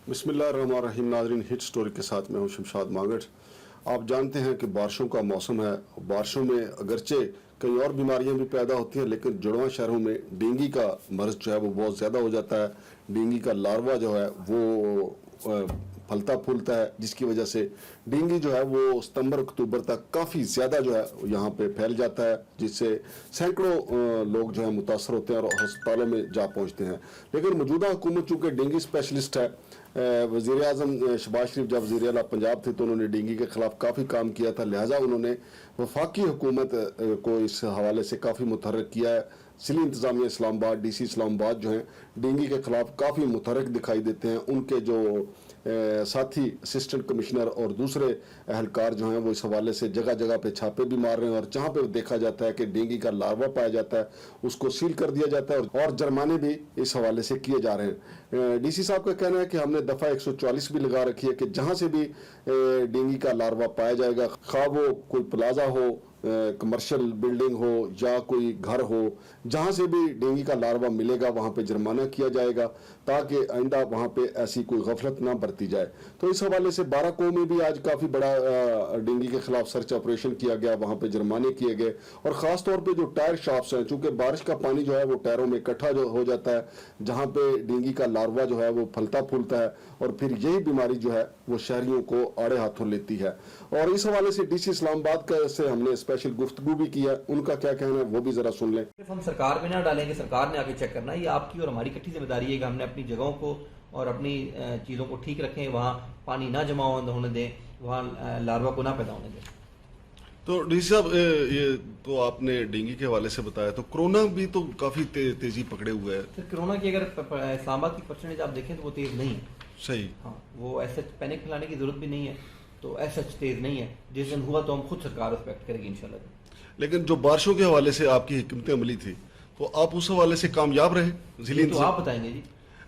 बिस्मिल्लाहिर्रहमानिर्रहीम। नाज़रीन, hit story के साथ मैं हूं शमशाद मांगट। आप जानते हैं कि बारिशों का मौसम है। बारिशों में अगरचे कई और बीमारियां भी पैदा होती हैं, लेकिन जुड़वा शहरों में डेंगू का मर्ज जो है वो बहुत ज़्यादा हो जाता है। डेंगू का लार्वा जो है वो फलता फूलता है, जिसकी वजह से डेंगू जो है वो सितंबर अक्टूबर तक काफ़ी ज़्यादा जो है यहाँ पे फैल जाता है, जिससे सैकड़ों लोग जो है मुतासर होते हैं और अस्पतालों में जा पहुँचते हैं। लेकिन मौजूदा हुकूमत चूँकि डेंगू स्पेशलिस्ट है, वज़ीर आज़म शहबाज शरीफ जब वज़ीर आला पंजाब थे तो उन्होंने डेंगू के ख़िलाफ़ काफ़ी काम किया था, लिहाजा उन्होंने वफाकी हुकूमत को इस हवाले से काफ़ी मुतहर्रिक किया है। सिली इंतज़ामिया इस्लामाबाद, DC इस्लामाबाद जो हैं डेंगू के ख़िलाफ़ काफ़ी मुतहर्रिक दिखाई देते हैं। उनके जो साथी असिस्टेंट कमिश्नर और दूसरे अहलकार जो हैं वो इस हवाले से जगह जगह पे छापे भी मार रहे हैं, और जहाँ पे देखा जाता है कि डेंगू का लार्वा पाया जाता है उसको सील कर दिया जाता है और जुर्माने भी इस हवाले से किए जा रहे हैं। DC साहब का कहना है कि हमने दफ़ा 144 भी लगा रखी है कि जहाँ से भी डेंगू का लार्वा पाया जाएगा, खा वो कोई प्लाजा हो, कमर्शियल बिल्डिंग हो या कोई घर हो, जहाँ से भी डेंगू का लार्वा मिलेगा वहाँ पे जुर्माना किया जाएगा, ताकि आइंदा वहाँ पे ऐसी कोई गफलत ना बरती जाए। तो इस हवाले से बाराको में भी आज काफ़ी बड़ा डेंगू के खिलाफ सर्च ऑपरेशन किया गया, वहाँ पे जुर्माने किए गए। और ख़ास तौर पे जो टायर शॉप्स हैं, चूँकि बारिश का पानी जो है वो टायरों में इकट्ठा जो हो जाता है, जहाँ पे डेंगू का लार्वा जो है वो फलता फूलता है, और फिर यही बीमारी जो है वो शहरियों को आड़े हाथों लेती है। और इस हवाले से DC इस्लामाबाद से हमने स्पेशल गुफ्तगू भी किया, उनका क्या कहना है वो भी जरा सुन लें। सिर्फ हम सरकार में ना डालेंगे, सरकार ने आके चेक करना है। ये आपकी और हमारी इकट्ठी जिम्मेदारी है कि हमने अपनी जगहों को और अपनी चीज़ों को ठीक रखें, वहाँ पानी ना जमा होने दें, वहाँ लार्वा को ना पैदा होने दें। तो DC साहब, ये तो आपने डेंगू के हवाले से बताया, तो कोरोना भी तो काफ़ी तेज़ी पकड़े हुए है। सर, कोरोना की अगर इस्लामाबाद की परसेंटेज आप देखें तो वो तेज़ नहीं है। सही। हाँ, वो ऐसा पैनिक फैलाने की जरूरत भी नहीं है, तो ऐसा तेज़ नहीं है। जिस दिन हुआ तो हम खुद सरकार रिस्पेक्ट करेगी इंशाल्लाह। लेकिन जो बारिशों के हवाले से आपकी हिकमत अमली थी, तो आप उस हवाले से कामयाब रहे? तो आप बताएंगे जी।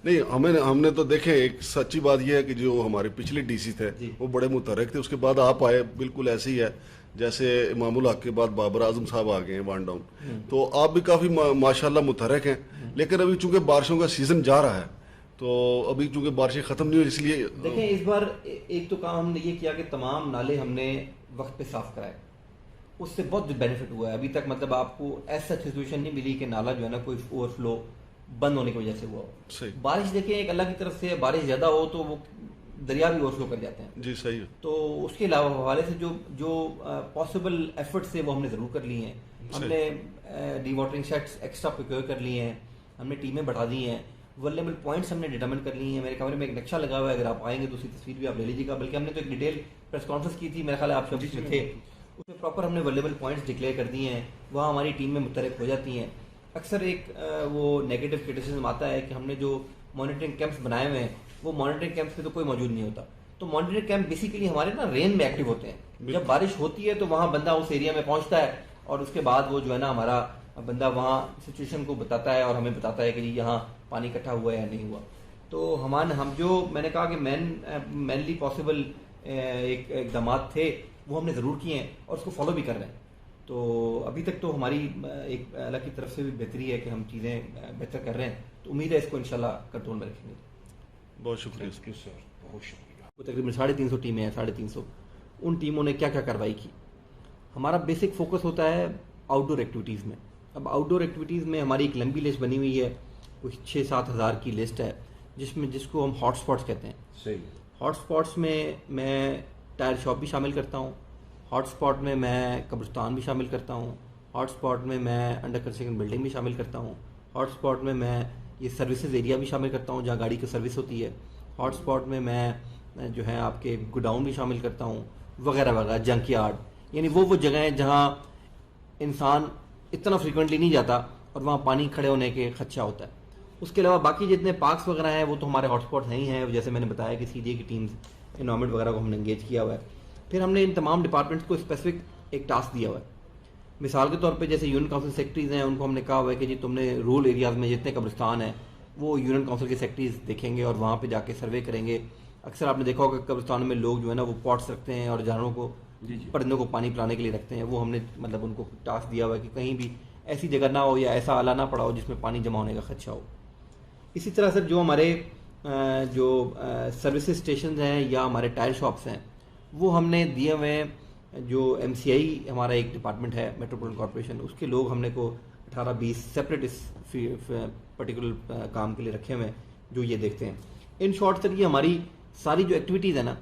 नहीं, हमने तो देखे, एक सच्ची बात यह है कि जो हमारे पिछले DC थे वो बड़े मुतहर्रिक थे, उसके बाद आप आए, बिल्कुल ऐसे ही है जैसे इमामुल हक के बाद बाबर आजम साहब आ गए हैं वन डाउन। तो आप भी काफ़ी माशाल्लाह मुतहर्रिक हैं। लेकिन अभी चूंकि बारिशों का सीज़न जा रहा है, तो अभी चूंकि बारिशें ख़त्म नहीं हुई, इसलिए देखें इस बार एक तो काम हमने ये किया कि तमाम नाले हमने वक्त पे साफ कराए, उससे बहुत बेनिफिट हुआ है। अभी तक मतलब आपको ऐसा सिचुएशन नहीं मिली कि नाला जो है ना कोई ओवरफ्लो बंद होने की वजह से हुआ हो। बारिश देखें एक अल्लाह की तरफ से, बारिश ज्यादा हो तो वो दरिया भी ओवरफ्लो कर जाते हैं। जी सही है। तो उसके अलावा हवाले से जो पॉसिबल एफर्ट्स थे वो हमने जरूर कर लिए हैं। हमने डी-वाटरिंग सेट्स एक्स्ट्रा प्रोक्योर कर लिए हैं, हमने टीमें बढ़ा दी हैं, वल्नेरेबल पॉइंट्स हमने डिटरमिन कर लिए हैं। मेरे कमरे में एक नक्शा लगा हुआ है, अगर आप आएंगे तो उसकी तस्वीर भी आप ले लीजिएगा। बल्कि हमने तो एक डिटेल प्रेस कॉन्फ्रेंस की थी, मेरे ख्याल है आप सब में थे, उसमें प्रॉपर हमने वल्नेरेबल पॉइंट्स डिक्लेयर कर दिए हैं। वहाँ हमारी टीम में मुतहरिक हो जाती हैं। अक्सर एक वो नेगेटिव क्रिटिसिज्म आता है कि हमने जो मॉनिटरिंग कैंप्स बनाए हुए हैं वो मॉनिटरिंग कैंप्स पे तो कोई मौजूद नहीं होता। तो मॉनिटरिंग कैंप बेसिकली हमारे ना रेन में एक्टिव होते हैं। जब बारिश होती है तो वहाँ बंदा उस एरिया में पहुँचता है, और उसके बाद वो जो है ना हमारा बंदा वहाँ सिचुएशन को बताता है और हमें बताता है कि जी यहाँ पानी इकट्ठा हुआ है या नहीं हुआ। तो हम जो मैंने कहा कि मैनली पॉसिबल एक इकदाम थे वो हमने ज़रूर किए हैं और उसको फॉलो भी कर रहे हैं। तो अभी तक तो हमारी एक अल्लाह की तरफ से भी बेहतरी है कि हम चीज़ें बेहतर कर रहे हैं। तो उम्मीद है इसको इंशाल्लाह कंट्रोल में रखेंगे। बहुत शुक्रिया सर, बहुत शुक्रिया। वो तकरीबन 350 टीमें हैं, 350। उन टीमों ने क्या क्या कार्रवाई की। हमारा बेसिक फोकस होता है आउटडोर एक्टिविटीज़ में। अब आउटडोर एक्टिविटीज़ में हमारी एक लंबी लिस्ट बनी हुई है, कुछ 6-7 हज़ार की लिस्ट है, जिसको हम हॉटस्पॉट्स कहते हैं। सही। हॉटस्पॉट्स में मैं टायर शॉप भी शामिल करता हूँ, हॉटस्पॉट में मैं कब्रिस्तान भी शामिल करता हूँ, हॉटस्पॉट में मैं अंडर कंस्ट्रक्शन बिल्डिंग भी शामिल करता हूँ, हॉटस्पॉट में मैं ये सर्विसेज एरिया भी शामिल करता हूँ जहाँ गाड़ी की सर्विस होती है, हॉटस्पॉट में मैं जो है आपके गोडाउन भी शामिल करता हूँ, वगैरह वगैरह, जंक यार्ड, यानी वो जगह हैं जहाँ इंसान इतना फ्रिक्वेंटली नहीं जाता और वहाँ पानी खड़े होने के खदशा होता है। उसके अलावा बाकी जितने पार्क्स वगैरह हैं वो तो हमारे हॉटस्पॉट नहीं हैं। जैसे मैंने बताया कि CDA की टीम्स, एनवायरमेंट वगैरह को हमने इंगेज किया हुआ है। फिर हमने इन तमाम डिपार्टमेंट्स को स्पेसिफिक एक टास्क दिया हुआ है। मिसाल के तौर पे जैसे यूनियन काउंसिल सेक्रेटरीज हैं, उनको हमने कहा हुआ है कि जी तुमने रूरल एरियाज़ में जितने कब्रिस्तान हैं वो यूनियन काउंसिल के सेक्रेटरीज देखेंगे और वहाँ पे जाके सर्वे करेंगे। अक्सर आपने देखा होगा कब्रिस्तानों में लोग जो है ना वो पॉट्स रखते हैं और जानवरों को, परिंदों को पानी पिलाने के लिए रखते हैं। वो हमने मतलब उनको टास्क दिया हुआ है कि कहीं भी ऐसी जगह ना हो या ऐसा आला ना पड़ा हो जिसमें पानी जमा होने का खदशा हो। इसी तरह सर जो हमारे जो सर्विसेज स्टेशन हैं या हमारे टायर शॉप्स हैं वो हमने दिए हुए हैं। जो MCI हमारा एक डिपार्टमेंट है मेट्रोपॉलिटन कॉर्पोरेशन, उसके लोग हमने को 18-20 सेपरेट इस पर्टिकुलर काम के लिए रखे हुए हैं जो ये देखते हैं। इन शॉर्ट सर ये हमारी सारी जो एक्टिविटीज़ है ना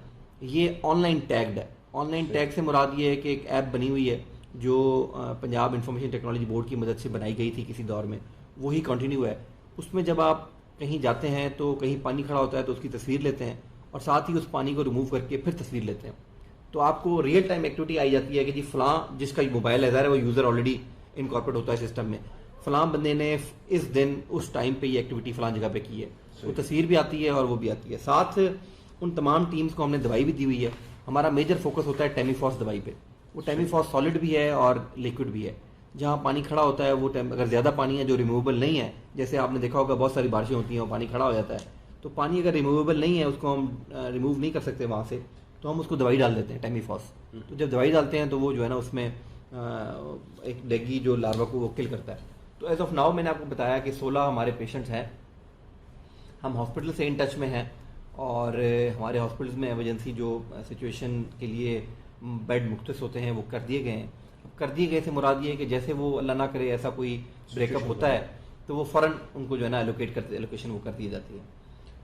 ये ऑनलाइन टैग्ड है। ऑनलाइन टैग से मुराद ये है कि एक ऐप बनी हुई है जो पंजाब इंफॉर्मेशन टेक्नोलॉजी बोर्ड की मदद से बनाई गई थी किसी दौर में, वही कंटिन्यू है। उसमें जब आप कहीं जाते हैं तो कहीं पानी खड़ा होता है तो उसकी तस्वीर लेते हैं और साथ ही उस पानी को रिमूव करके फिर तस्वीर लेते हैं, तो आपको रियल टाइम एक्टिविटी आई जाती है कि जी फलां जिसका मोबाइल है, ज़ाहिर है वो यूज़र ऑलरेडी इनकॉर्पोरेट होता है सिस्टम में, फलां बंदे ने इस दिन उस टाइम पे ये एक्टिविटी फलां जगह पे की है, वो तस्वीर भी आती है और वो भी आती है। साथ उन तमाम टीम्स को हमने दवाई भी दी हुई है। हमारा मेजर फोकस होता है टेमीफॉस दवाई पे। वो टेमीफॉस सॉलिड भी है और लिक्विड भी है। जहाँ पानी खड़ा होता है वो अगर ज़्यादा पानी है जो रिमूवेबल नहीं है, जैसे आपने देखा होगा बहुत सारी बारिशें होती हैं और पानी खड़ा हो जाता है, तो पानी अगर रिमूवेबल नहीं है, उसको हम रिमूव नहीं कर सकते वहाँ से, तो हम उसको दवाई डाल देते हैं टेमीफॉस। तो जब दवाई डालते हैं तो वो जो है ना उसमें एक डेंगू जो लार्वा को वो किल करता है। तो एज ऑफ नाउ मैंने आपको बताया कि 16 हमारे पेशेंट्स हैं। हम हॉस्पिटल से इन टच में हैं और हमारे हॉस्पिटल्स में एमरजेंसी जो सिचुएशन के लिए बेड मुख्तस होते हैं वो कर दिए गए हैं। कर दिए गए से मुराद ये है कि जैसे वो अल्लाह ना करे ऐसा कोई ब्रेकअप होता है तो वो फ़ौरन उनको जो है ना एलोकेशन वो कर दी जाती है।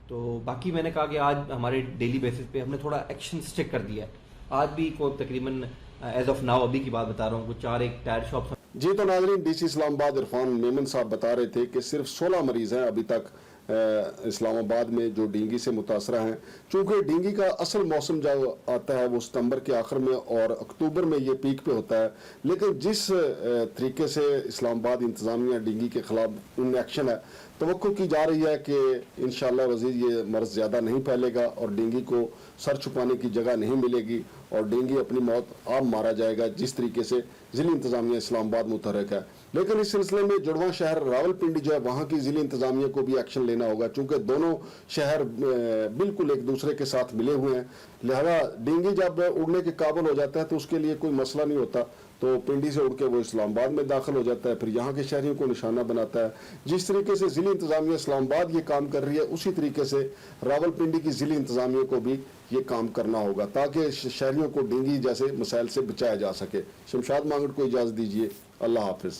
तो बाकी मैंने कहा कि आज हमारे डेली बेसिस पे हमने थोड़ा एक्शन स्टिक कर दिया है। आज भी को तकरीबन एज ऑफ नाउ अभी की बात बता रहा हूँ कुछ 4 एक टायर शॉप। जी तो नाजरीन, DC इस्लामाबाद इरफान मेमन साहब बता रहे थे कि सिर्फ 16 मरीज हैं अभी तक इस्लामाबाद में जो डेंगू से मुतासरा हैं। चूँकि डेंगू का असल मौसम जो आता है वो सितंबर के आखिर में और अक्टूबर में ये पीक पे होता है, लेकिन जिस तरीके से इस्लामाबाद इंतज़ामिया डेंगू के खिलाफ इन एक्शन है, तवक्को की जा रही है कि इंशाअल्लाह वज़ीर ये मर्ज़ ज़्यादा नहीं फैलेगा और डेंगू को सर छुपाने की जगह नहीं मिलेगी और डेंगू अपनी मौत आप मारा जाएगा, जिस तरीके से ज़िली इंतज़ामिया इस्लामाबाद मुतहरक है। लेकिन इस सिलसिले में जुड़वा शहर रावलपिंडी जो है वहाँ की ज़िली इंतज़ामिया को भी एक्शन लेना होगा, चूँकि दोनों शहर बिल्कुल एक दूसरे के साथ मिले हुए हैं। लिहाजा डेंगू जब उड़ने के काबिल हो जाता है तो उसके लिए कोई मसला नहीं होता, तो पिंडी से उड़ के वो इस्लामाबाद में दाखिल हो जाता है, फिर यहाँ के शहरियों को निशाना बनाता है। जिस तरीके से ज़िली इंतज़ामिया इस्लामाबाद ये काम कर रही है, उसी तरीके से रावलपिंडी की ज़िली इंतज़ामिया को भी ये काम करना होगा ताकि शहरियों को डेंगू जैसे मसाइल से बचाया जा सके। शमशाद मांगड़ को इजाज़त दीजिए। अल्लाह हाफिज़।